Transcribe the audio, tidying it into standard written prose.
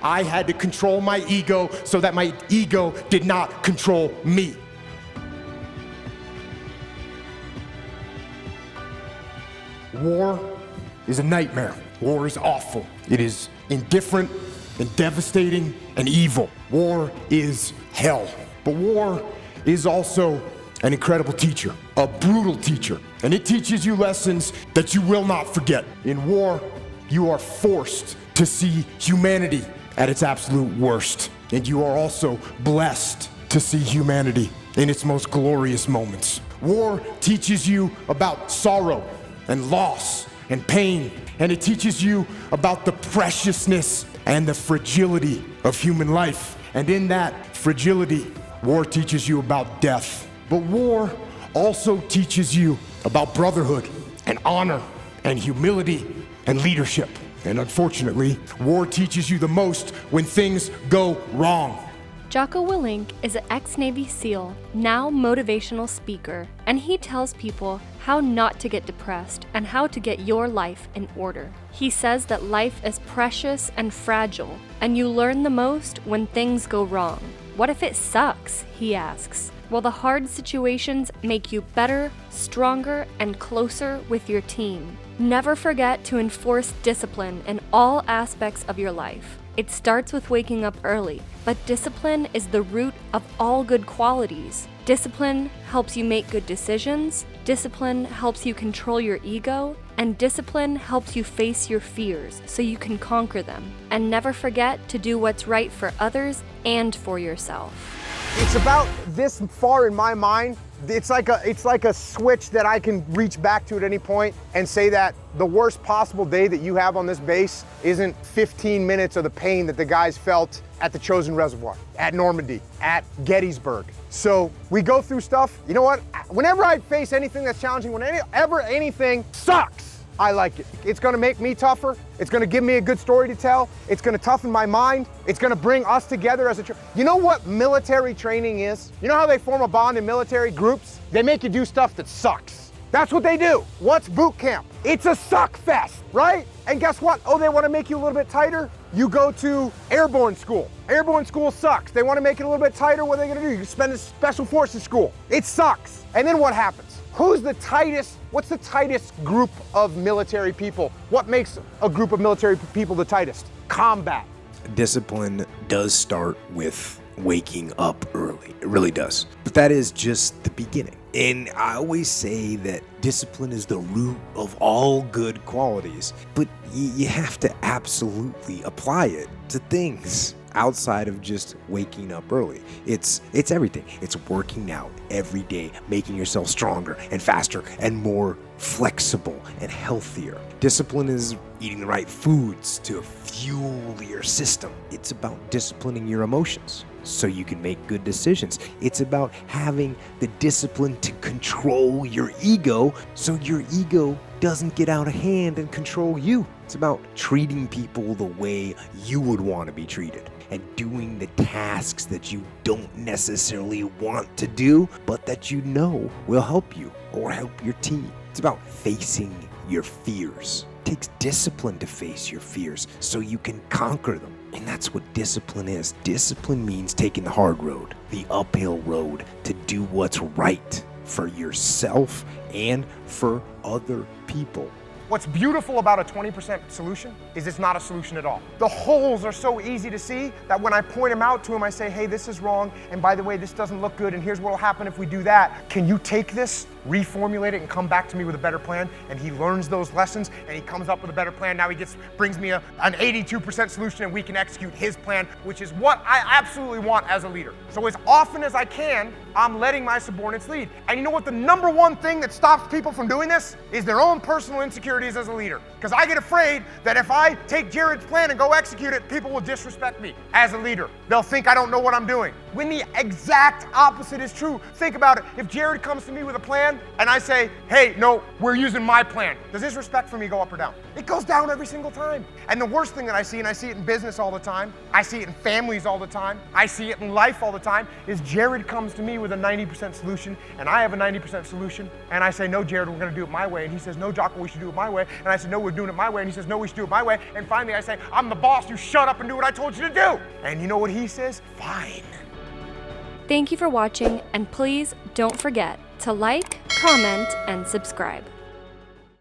I had to control my ego so that my ego did not control me. War is a nightmare. War is awful. It is indifferent and devastating and evil. War is hell. But war is also an incredible teacher, a brutal teacher, and it teaches you lessons that you will not forget. In war, you are forced to see humanity at its absolute worst, and you are also blessed to see humanity in its most glorious moments. War teaches you about sorrow and loss and pain, and it teaches you about the preciousness and the fragility of human life. And in that fragility, war teaches you about death. But war also teaches you about brotherhood and honor and humility and leadership. And unfortunately, war teaches you the most when things go wrong. Jocko Willink is an ex-Navy SEAL, now motivational speaker, and he tells people how not to get depressed and how to get your life in order. He says that life is precious and fragile, and you learn the most when things go wrong. What if it sucks? He asks. Well, the hard situations make you better, stronger, and closer with your team. Never forget to enforce discipline in all aspects of your life. It starts with waking up early, but discipline is the root of all good qualities. Discipline helps you make good decisions, discipline helps you control your ego, and discipline helps you face your fears so you can conquer them. And never forget to do what's right for others and for yourself. It's about this far in my mind. It's like a switch that I can reach back to at any point and say that the worst possible day that you have on this base isn't 15 minutes of the pain that the guys felt at the Chosin Reservoir, at Normandy, at Gettysburg. So we go through stuff. You know what? Whenever I face anything that's challenging, whenever anything sucks, I like it. It's gonna make me tougher. It's gonna give me a good story to tell. It's gonna toughen my mind. It's gonna bring us together as a You know what military training is? You know how they form a bond in military groups? They make you do stuff that sucks. That's what they do. What's boot camp? It's a suck fest, right? And guess what? Oh, they wanna make you a little bit tighter? You go to airborne school. Airborne school sucks. They wanna make it a little bit tighter. What are they gonna do? You spend a special forces school. It sucks. And then what happens? What's the tightest group of military people? What makes a group of military people the tightest? Combat. Discipline does start with waking up early. It really does. But that is just the beginning. And I always say that discipline is the root of all good qualities, but you have to absolutely apply it to things outside of just waking up early. It's everything. It's working out every day, making yourself stronger and faster and more flexible and healthier. Discipline is eating the right foods to fuel your system. It's about disciplining your emotions so you can make good decisions. It's about having the discipline to control your ego so your ego doesn't get out of hand and control you. It's about treating people the way you would want to be treated and doing the tasks that you don't necessarily want to do, but that you know will help you or help your team. It's about facing your fears. It takes discipline to face your fears so you can conquer them. And that's what discipline is. Discipline means taking the hard road, the uphill road, to do what's right for yourself and for other people. What's beautiful about a 20% solution is it's not a solution at all. The holes are so easy to see that when I point them out to him, I say, hey, this is wrong, and by the way, this doesn't look good, and here's what will happen if we do that. Can you take this, reformulate it, and come back to me with a better plan? And he learns those lessons, and he comes up with a better plan. Now he brings me an 82% solution, and we can execute his plan, which is what I absolutely want as a leader. So as often as I can, I'm letting my subordinates lead. And you know what the number one thing that stops people from doing this is their own personal insecurities as a leader. Because I get afraid that if I take Jared's plan and go execute it, people will disrespect me as a leader. They'll think I don't know what I'm doing. when the exact opposite is true. Think about it. If Jared comes to me with a plan and I say, hey, no, we're using my plan, does his respect for me go up or down? It goes down every single time. And the worst thing that I see, and I see it in business all the time, I see it in families all the time, I see it in life all the time, is Jared comes to me with a 90% solution and I have a 90% solution and I say, no, Jared, we're gonna do it my way. And he says, no, Jocko, we should do it my way. And I said, no, we're doing it my way. And he says, no, we should do it my way. And finally I say, I'm the boss, you shut up and do what I told you to do. And you know what he says? Fine. Thank you for watching, and please don't forget to like, comment, and subscribe.